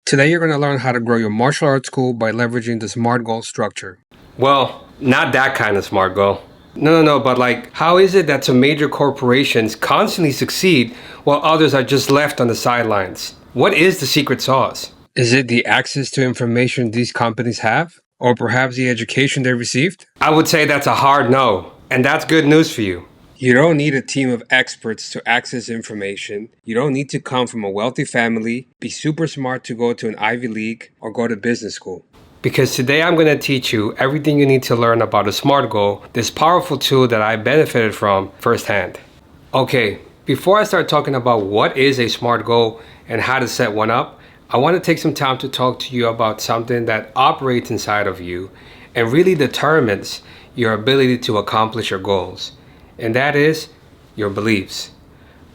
Today you're going to learn how to grow your martial arts goal by leveraging the SMART goal structure. Well, not that kind of SMART goal. No, but like, how is it that some major corporations constantly succeed while others are just left on the sidelines? What is the secret sauce? Is it the access to information these companies have? Or perhaps the education they received? I would say that's a hard no, and that's good news for you. You don't need a team of experts to access information. You don't need to come from a wealthy family, be super smart to go to an Ivy League, or go to business school. Because today I'm going to teach you everything you need to learn about a SMART goal, this powerful tool that I benefited from firsthand. Okay, before I start talking about what is a SMART goal and how to set one up, I want to take some time to talk to you about something that operates inside of you and really determines your ability to accomplish your goals. And that is your beliefs.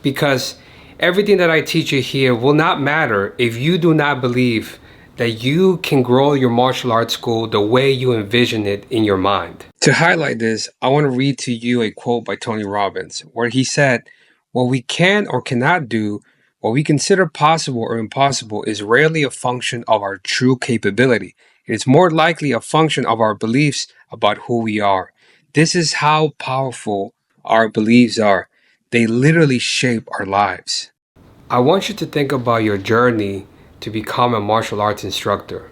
Because everything that I teach you here will not matter if you do not believe that you can grow your martial arts school the way you envision it in your mind. To highlight this, I want to read to you a quote by Tony Robbins, where he said, "What we can or cannot do, what we consider possible or impossible, is rarely a function of our true capability. It is more likely a function of our beliefs about who we are." This is how powerful our beliefs are. They literally shape our lives. I want you to think about your journey to become a martial arts instructor.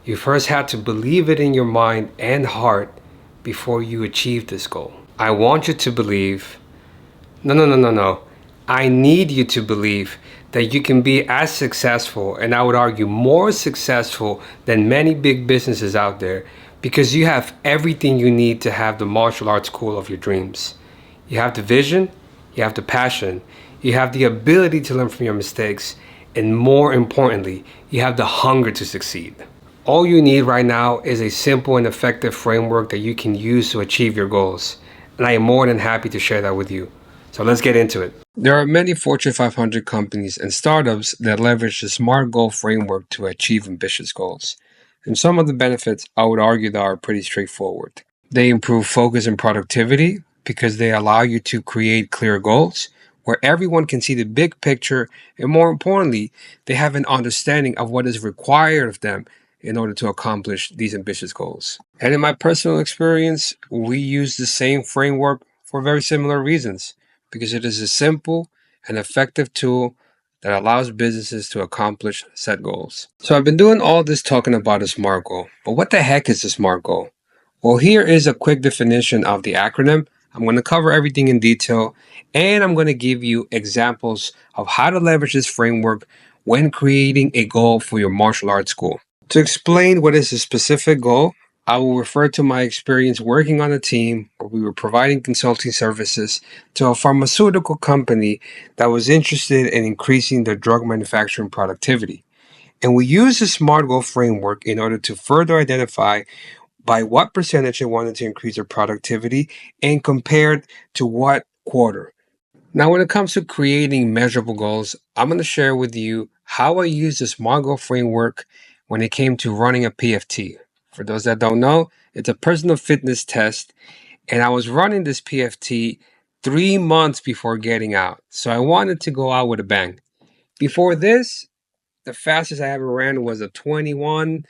You first had to believe it in your mind and heart before you achieve this goal. I want you to believe, no. I need you to believe that you can be as successful, and I would argue more successful than many big businesses out there, because you have everything you need to have the martial arts school of your dreams. You have the vision, you have the passion, you have the ability to learn from your mistakes, and more importantly, you have the hunger to succeed. All you need right now is a simple and effective framework that you can use to achieve your goals. And I am more than happy to share that with you. So let's get into it. There are many Fortune 500 companies and startups that leverage the SMART goal framework to achieve ambitious goals. And some of the benefits, I would argue, that are pretty straightforward. They improve focus and productivity because they allow you to create clear goals where everyone can see the big picture, and more importantly, they have an understanding of what is required of them in order to accomplish these ambitious goals. And in my personal experience, we use the same framework for very similar reasons, because it is a simple and effective tool that allows businesses to accomplish set goals. So I've been doing all this talking about a SMART goal, but what the heck is a SMART goal? Well, here is a quick definition of the acronym. I'm going to cover everything in detail, and I'm going to give you examples of how to leverage this framework when creating a goal for your martial arts school. To explain what is a specific goal, I will refer to my experience working on a team where we were providing consulting services to a pharmaceutical company that was interested in increasing their drug manufacturing productivity. And we used the SMART goal framework in order to further identify by what percentage they wanted to increase their productivity and compared to what quarter. Now, when it comes to creating measurable goals, I'm going to share with you how I use the SMART goal framework when it came to running a PFT. For those that don't know, it's a personal fitness test, and I was running this PFT 3 months before getting out. So I wanted to go out with a bang. Before this, the fastest I ever ran was a 21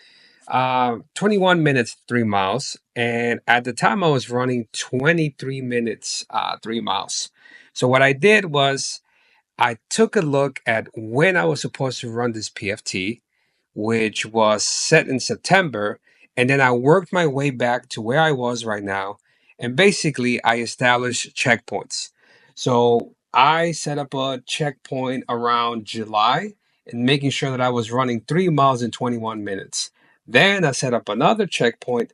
minutes, 3 miles. And at the time I was running 23 minutes, 3 miles. So what I did was I took a look at when I was supposed to run this PFT, which was set in September. And then I worked my way back to where I was right now. And basically I established checkpoints. So I set up a checkpoint around July and making sure that I was running 3 miles in 21 minutes. Then I set up another checkpoint,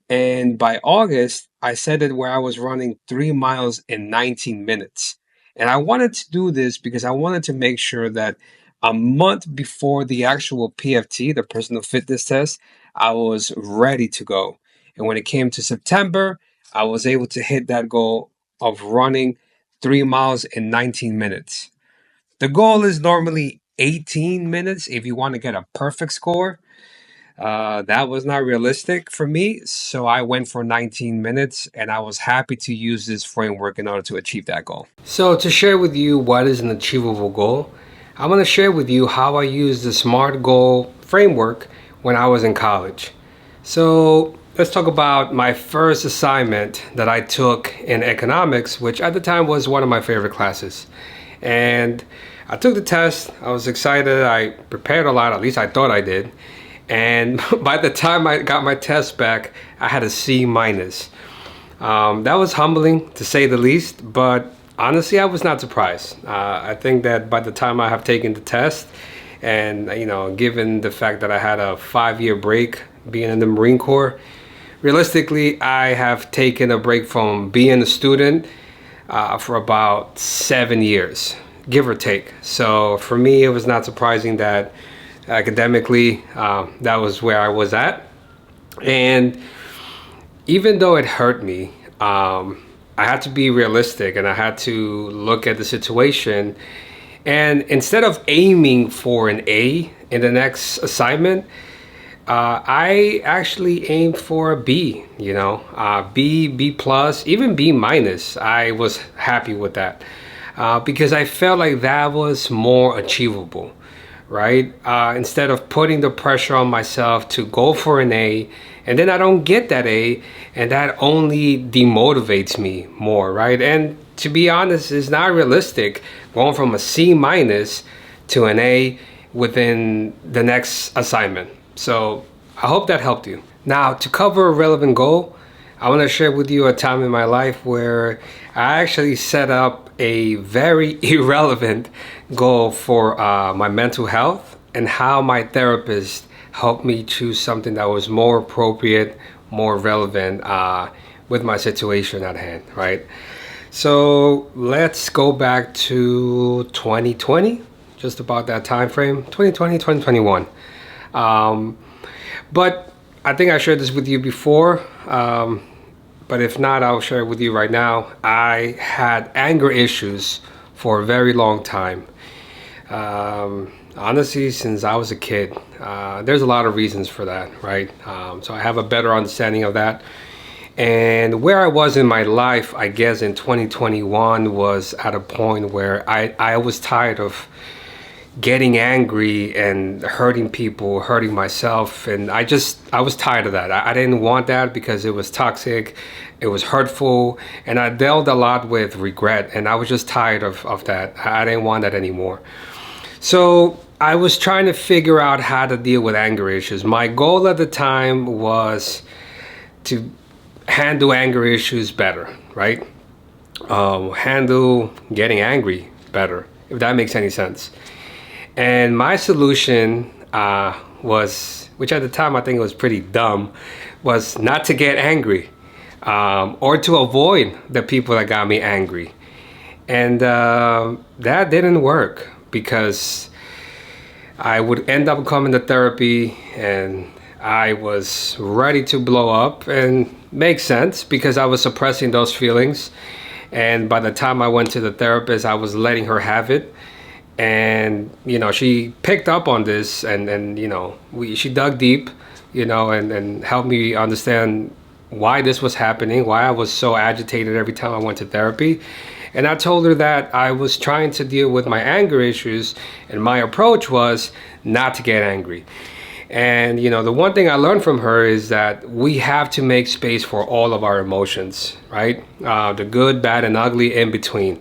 and by August, I set it where I was running 3 miles in 19 minutes. And I wanted to do this because I wanted to make sure that a month before the actual PFT, the personal fitness test, I was ready to go. And when it came to September, I was able to hit that goal of running 3 miles in 19 minutes. The goal is normally 18 minutes if you want to get a perfect score. That was not realistic for me, so I went for 19 minutes, and I was happy to use this framework in order to achieve that goal. So to share with you what is an achievable goal, I'm going to share with you how I use the SMART goal framework when I was in college. So let's talk about my first assignment that I took in economics, which at the time was one of my favorite classes. And I took the test. I was excited. I prepared a lot, at least I thought I did. And by the time I got my test back, I had a C minus. That was humbling to say the least, but honestly, I was not surprised. I think that by the time I have taken the test, and given the fact that I had a 5-year break being in the Marine Corps, realistically, I have taken a break from being a student for about 7 years, give or take. So for me, it was not surprising that academically, that was where I was at. And even though it hurt me, I had to be realistic and I had to look at the situation. And instead of aiming for an A in the next assignment, I actually aimed for a B, B plus, even B minus. I was happy with that because I felt like that was more achievable, right? Instead of putting the pressure on myself to go for an A, and then I don't get that A, and that only demotivates me more, right? And to be honest, it's not realistic going from a C minus to an A within the next assignment. So I hope that helped you. Now, to cover a relevant goal, I want to share with you a time in my life where I actually set up a very irrelevant goal for my mental health and how my therapist helped me choose something that was more appropriate, more relevant with my situation at hand, right? So let's go back to 2020, just about that time frame, 2020, 2021. But I think I shared this with you before, but if not, I'll share it with you right now. I had anger issues for a very long time. Honestly, since I was a kid. There's a lot of reasons for that, right? So I have a better understanding of that. And where I was in my life, I guess in 2021 was at a point where I was tired of getting angry and hurting people, hurting myself. And I was tired of that. I didn't want that because it was toxic, it was hurtful, and I dealt a lot with regret. And I was just tired of that. I didn't want that anymore. So I was trying to figure out how to deal with anger issues. My goal at the time was to handle anger issues better, right? Handle getting angry better, if that makes any sense. And my solution was, which at the time I think was pretty dumb, was not to get angry or to avoid the people that got me angry. And that didn't work because I would end up coming to therapy and I was ready to blow up, and makes sense because I was suppressing those feelings. And by the time I went to the therapist, I was letting her have it. And, she picked up on this and she dug deep, and helped me understand why this was happening, why I was so agitated every time I went to therapy. And I told her that I was trying to deal with my anger issues, and my approach was not to get angry. And, the one thing I learned from her is that we have to make space for all of our emotions, right? The good, bad, and ugly in between.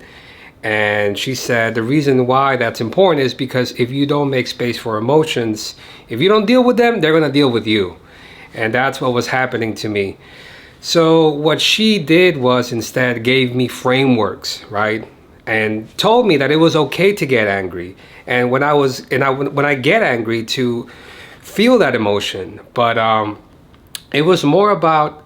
And she said the reason why that's important is because if you don't make space for emotions, if you don't deal with them, they're going to deal with you. And that's what was happening to me. So what she did was instead gave me frameworks, right? And told me that it was okay to get angry. And when I get angry, to feel that emotion. But it was more about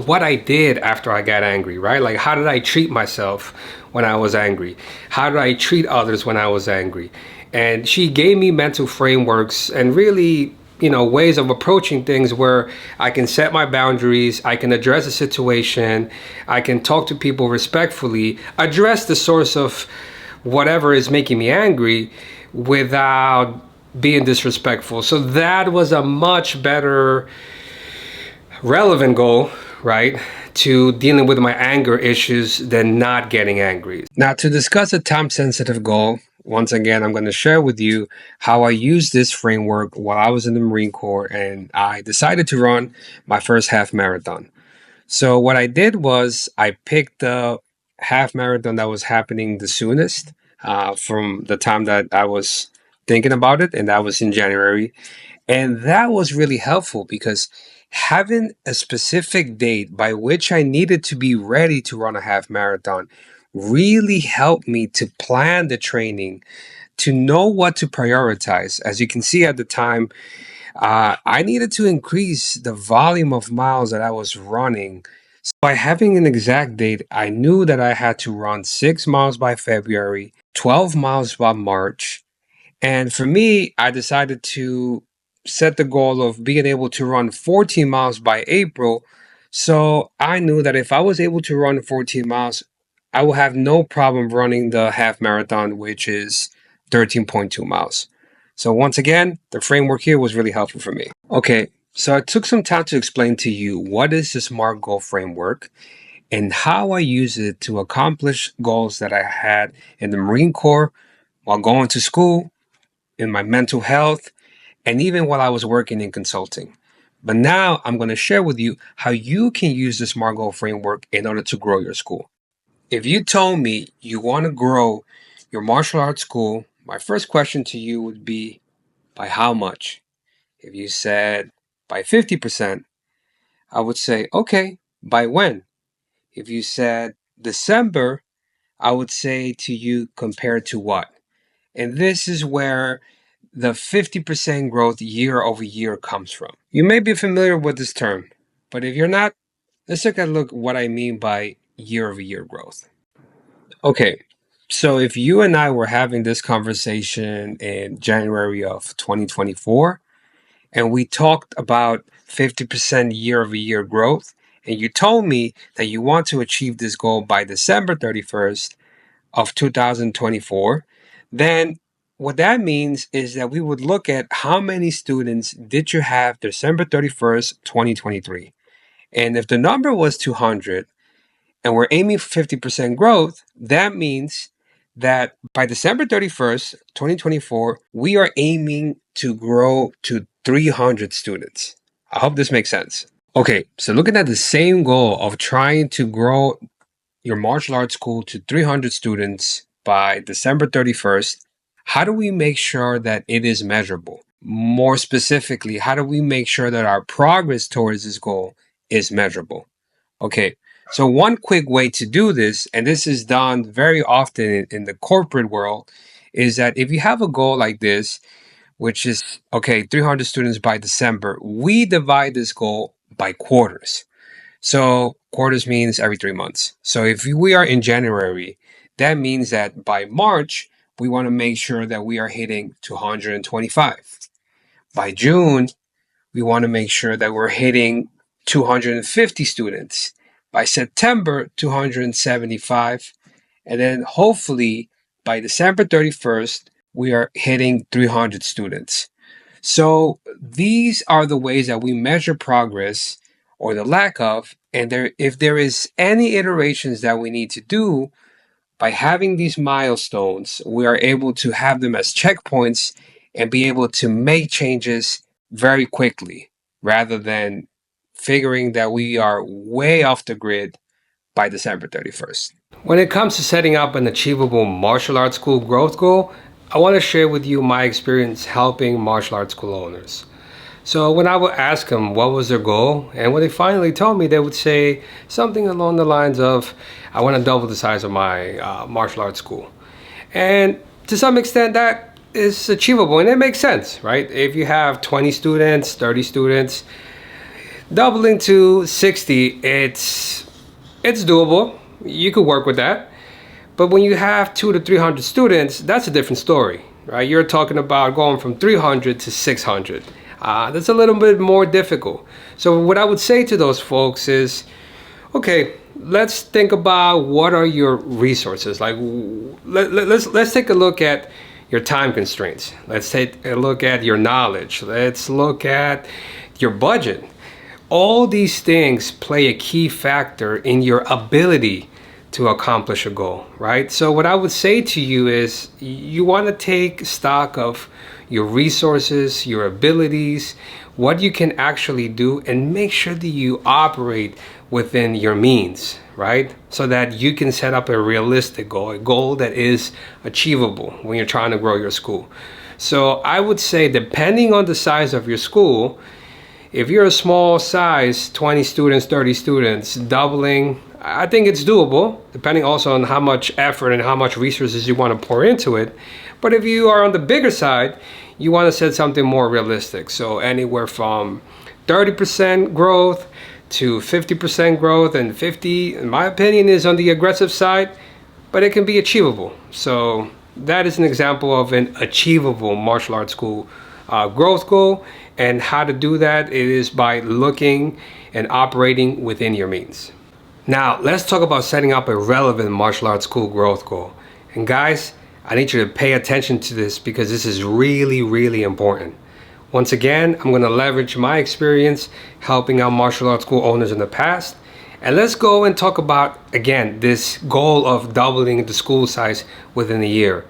what I did after I got angry, right? Like, how did I treat myself when I was angry? How did I treat others when I was angry? And she gave me mental frameworks and really, ways of approaching things where I can set my boundaries, I can address a situation, I can talk to people respectfully, address the source of whatever is making me angry without being disrespectful. So that was a much better relevant goal, right, to dealing with my anger issues than not getting angry. Now, to discuss a time-sensitive goal, once again, I'm going to share with you how I used this framework while I was in the Marine Corps and I decided to run my first half marathon. So what I did was I picked the half marathon that was happening the soonest from the time that I was thinking about it, and that was in January. And that was really helpful because having a specific date by which I needed to be ready to run a half marathon really helped me to plan the training, to know what to prioritize. As you can see at the time, I needed to increase the volume of miles that I was running. So by having an exact date, I knew that I had to run 6 miles by February, 12 miles by March, and for me, I decided to set the goal of being able to run 14 miles by April. So I knew that if I was able to run 14 miles, I will have no problem running the half marathon, which is 13.2 miles. So once again, the framework here was really helpful for me. Okay, so I took some time to explain to you what is the SMART goal framework and how I use it to accomplish goals that I had in the Marine Corps while going to school, in my mental health, and even while I was working in consulting. But now I'm going to share with you how you can use the SMART Goal framework in order to grow your school. If you told me you want to grow your martial arts school, my first question to you would be, by how much? If you said by 50%, I would say, okay, by when? If you said December, I would say to you, compared to what? And this is where the 50% growth year over year comes from. You may be familiar with this term, but if you're not, let's take a look what I mean by year over year growth. Okay, so if you and I were having this conversation in January of 2024, and we talked about 50% year over year growth, and you told me that you want to achieve this goal by December 31st of 2024, then what that means is that we would look at how many students did you have December 31st, 2023. And if the number was 200 and we're aiming for 50% growth, that means that by December 31st, 2024, we are aiming to grow to 300 students. I hope this makes sense. Okay, so looking at the same goal of trying to grow your martial arts school to 300 students by December 31st, how do we make sure that it is measurable? More specifically, how do we make sure that our progress towards this goal is measurable? Okay, so one quick way to do this, and this is done very often in the corporate world, is that if you have a goal like this, which is, okay, 300 students by December, we divide this goal by quarters. So quarters means every 3 months. So if we are in January, that means that by March, we want to make sure that we are hitting 225. By June, we want to make sure that we're hitting 250 students. By September, 275. And then hopefully by December 31st, we are hitting 300 students. So these are the ways that we measure progress or the lack of, and if there is any iterations that we need to do, by having these milestones, we are able to have them as checkpoints and be able to make changes very quickly rather than figuring that we are way off the grid by December 31st. When it comes to setting up an achievable martial arts school growth goal, I want to share with you my experience helping martial arts school owners. So when I would ask them what was their goal, and when they finally told me, they would say something along the lines of, I want to double the size of my martial arts school. And to some extent that is achievable and it makes sense, right? If you have 20 students, 30 students, doubling to 60, it's doable. You could work with that. But when you have 200 to 300 students, that's a different story, right? You're talking about going from 300 to 600. That's a little bit more difficult. So what I would say to those folks is, okay, let's think about what are your resources. Like, let's take a look at your time constraints. Let's take a look at your knowledge. Let's look at your budget. All these things play a key factor in your ability to accomplish a goal, right? So what I would say to you is you want to take stock of your resources, your abilities, what you can actually do, and make sure that you operate within your means, right? So that you can set up a realistic goal, a goal that is achievable when you're trying to grow your school. So I would say, depending on the size of your school, if you're a small size, 20 students, 30 students, doubling, I think it's doable, depending also on how much effort and how much resources you want to pour into it. But if you are on the bigger side, you want to set something more realistic. So anywhere from 30% growth to 50% growth, and 50, in my opinion, is on the aggressive side, but it can be achievable. So that is an example of an achievable martial arts school growth goal. And how to do that, it is by looking and operating within your means. Now, let's talk about setting up a relevant martial arts school growth goal. And guys, I need you to pay attention to this because this is really, really important. Once again, I'm going to leverage my experience helping out martial arts school owners in the past. And let's go and talk about, again, this goal of doubling the school size within a year.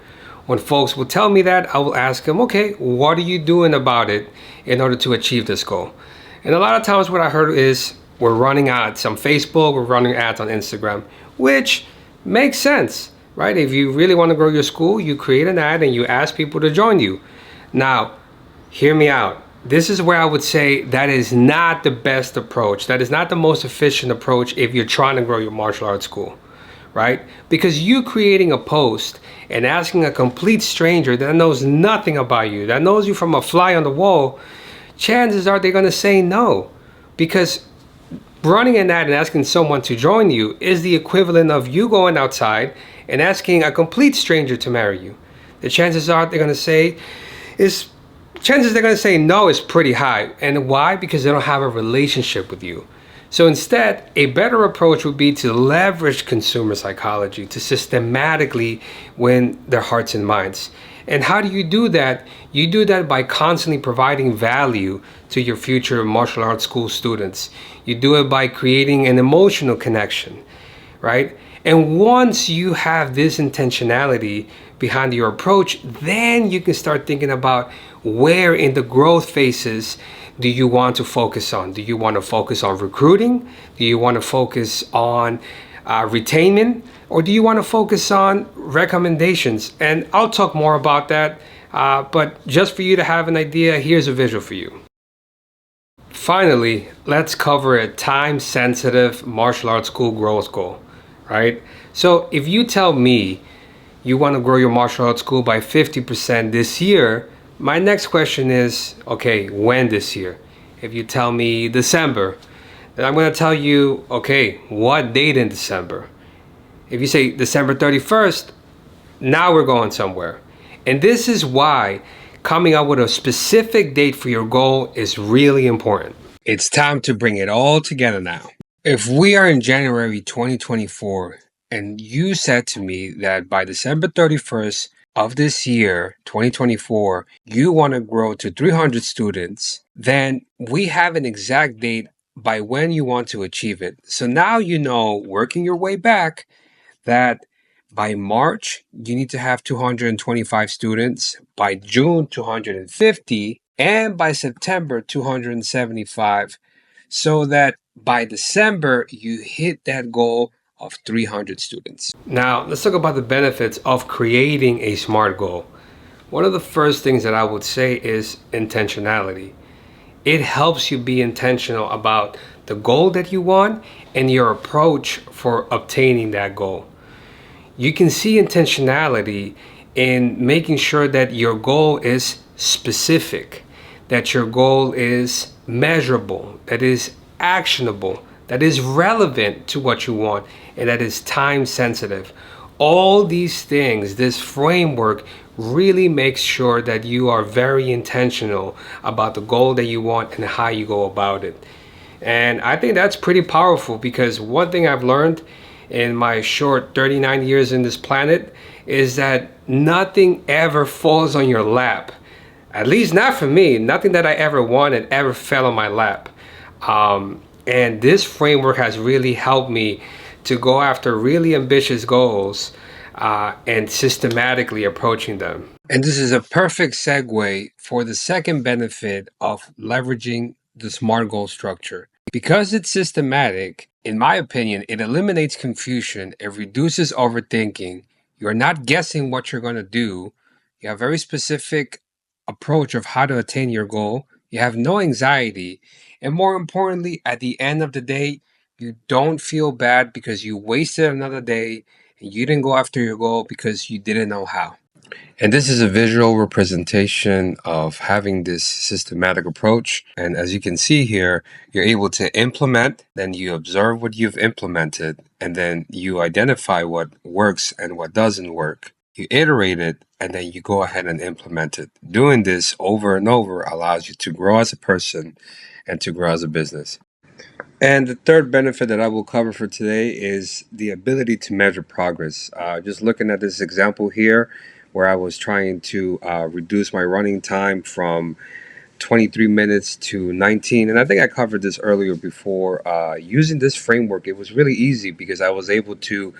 When folks will tell me that, I will ask them, okay, what are you doing about it in order to achieve this goal? And a lot of times what I heard is, we're running ads on Facebook, we're running ads on Instagram, which makes sense, right? If you really want to grow your school, you create an ad and you ask people to join you. Now, hear me out. This is where I would say that is not the best approach. That is not the most efficient approach if you're trying to grow your martial arts school, right? Because you creating a post and asking a complete stranger that knows nothing about you, that knows you from a fly on the wall, chances are they're going to say no. Because running an ad and asking someone to join you is the equivalent of you going outside and asking a complete stranger to marry you. The chances are they're going to say no is pretty high. And why? Because they don't have a relationship with you. So instead, a better approach would be to leverage consumer psychology to systematically win their hearts and minds. And how do you do that? You do that by constantly providing value to your future martial arts school students. You do it by creating an emotional connection, right? And once you have this intentionality behind your approach, then you can start thinking about where in the growth phases do you want to focus on? Do you want to focus on recruiting? Do you want to focus on retainment? Or do you want to focus on recommendations? And I'll talk more about that, but just for you to have an idea, here's a visual for you. Finally, let's cover a time-sensitive martial arts school growth goal, right? So if you tell me you want to grow your martial arts school by 50% this year, my next question is, okay, when this year? If you tell me December, then I'm going to tell you, okay, what date in December? If you say December 31st, now we're going somewhere. And this is why coming up with a specific date for your goal is really important. It's time to bring it all together now. If we are in January 2024 and you said to me that by December 31st of this year, 2024, you want to grow to 300 students, then we have an exact date by when you want to achieve it. So now you know, working your way back, that by March, you need to have 225 students, by June, 250, and by September, 275, so that by December, you hit that goal of 300 students. Now, let's talk about the benefits of creating a SMART goal. One of the first things that I would say is intentionality. It helps you be intentional about the goal that you want and your approach for obtaining that goal. You can see intentionality in making sure that your goal is specific, that your goal is measurable, that is actionable, that is relevant to what you want, and that is time sensitive. All these things, this framework really makes sure that you are very intentional about the goal that you want and how you go about it. And I think that's pretty powerful, because one thing I've learned in my short 39 years in this planet is that nothing ever falls on your lap. At least not for me. Nothing that I ever wanted ever fell on my lap. And this framework has really helped me to go after really ambitious goals and systematically approaching them. And this is a perfect segue for the second benefit of leveraging the SMART goal structure. Because it's systematic, in my opinion, it eliminates confusion, it reduces overthinking. You're not guessing what you're going to do. You have a very specific approach of how to attain your goal. You have no anxiety. And more importantly, at the end of the day, you don't feel bad because you wasted another day and you didn't go after your goal because you didn't know how. And this is a visual representation of having this systematic approach. And as you can see here, you're able to implement, then you observe what you've implemented, and then you identify what works and what doesn't work. You iterate it, and then you go ahead and implement it. Doing this over and over allows you to grow as a person and to grow as a business. And the third benefit that I will cover for today is the ability to measure progress. Just looking at this example here, where I was trying to reduce my running time from 23 minutes to 19. And I think I covered this earlier before. Using this framework, it was really easy because I was able to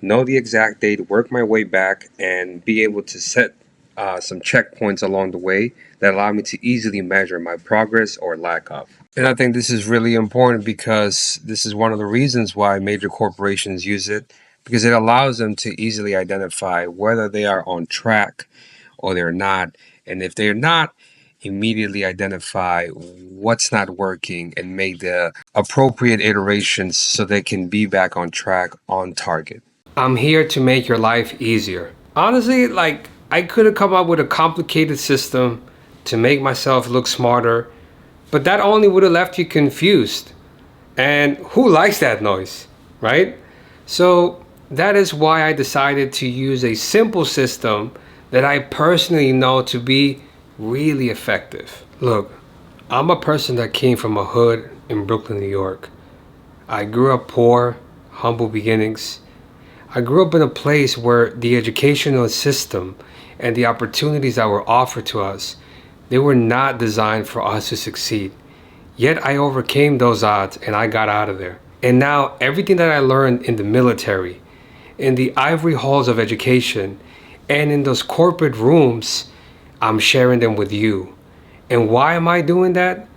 know the exact date, work my way back, and be able to set some checkpoints along the way that allow me to easily measure my progress or lack of. And I think this is really important because this is one of the reasons why major corporations use it, because it allows them to easily identify whether they are on track or they're not. And if they're not, immediately identify what's not working and make the appropriate iterations so they can be back on track, on target. I'm here to make your life easier. Honestly, like, I could have come up with a complicated system to make myself look smarter, but that only would have left you confused. And who likes that noise, right? So that is why I decided to use a simple system that I personally know to be really effective. Look, I'm a person that came from a hood in Brooklyn, New York. I grew up poor, humble beginnings. I grew up in a place where the educational system and the opportunities that were offered to us, they were not designed for us to succeed. Yet I overcame those odds and I got out of there. And now everything that I learned in the military, in the ivory halls of education, and in those corporate rooms, I'm sharing them with you. And why am I doing that?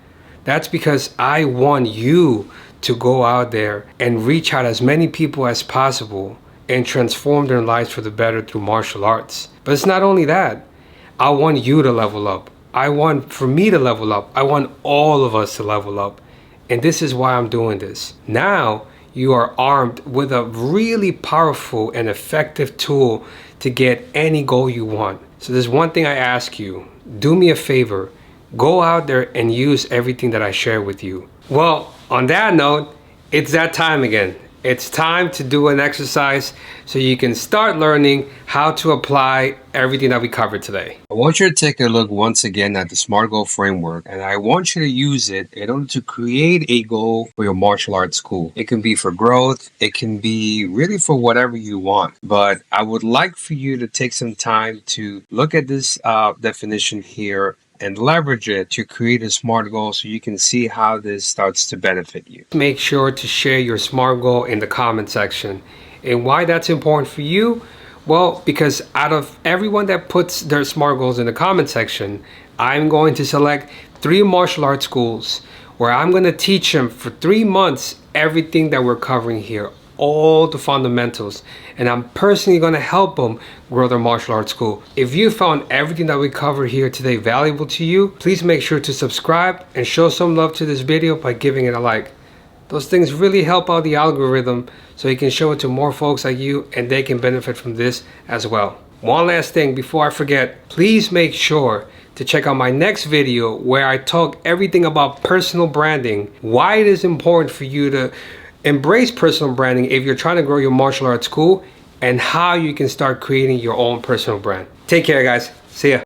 That's because I want you to go out there and reach out as many people as possible and transform their lives for the better through martial arts. But it's not only that. I want you to level up. I want for me to level up. I want all of us to level up. And this is why I'm doing this. Now you are armed with a really powerful and effective tool to get any goal you want. So there's one thing I ask you. Do me a favor. Go out there and use everything that I share with you. Well, on that note, it's that time again. It's time to do an exercise so you can start learning how to apply everything that we covered today. I want you to take a look once again at the SMART goal framework, and I want you to use it in order to create a goal for your martial arts school. It can be for growth. It can be really for whatever you want. But I would like for you to take some time to look at this definition here and leverage it to create a SMART goal so you can see how this starts to benefit you. Make sure to share your SMART goal in the comment section. And why that's important for you? Well, because out of everyone that puts their SMART goals in the comment section, I'm going to select 3 martial arts schools where I'm going to teach them for 3 months everything that we're covering here, all the fundamentals, and I'm personally going to help them grow their martial arts school. If you found everything that we covered here today valuable to you, please make sure to subscribe and show some love to this video by giving it a like. Those things really help out the algorithm so you can show it to more folks like you and they can benefit from this as well. One last thing before I forget, please make sure to check out my next video where I talk everything about personal branding, why it is important for you to embrace personal branding if you're trying to grow your martial arts school, and how you can start creating your own personal brand. Take care, guys. See ya.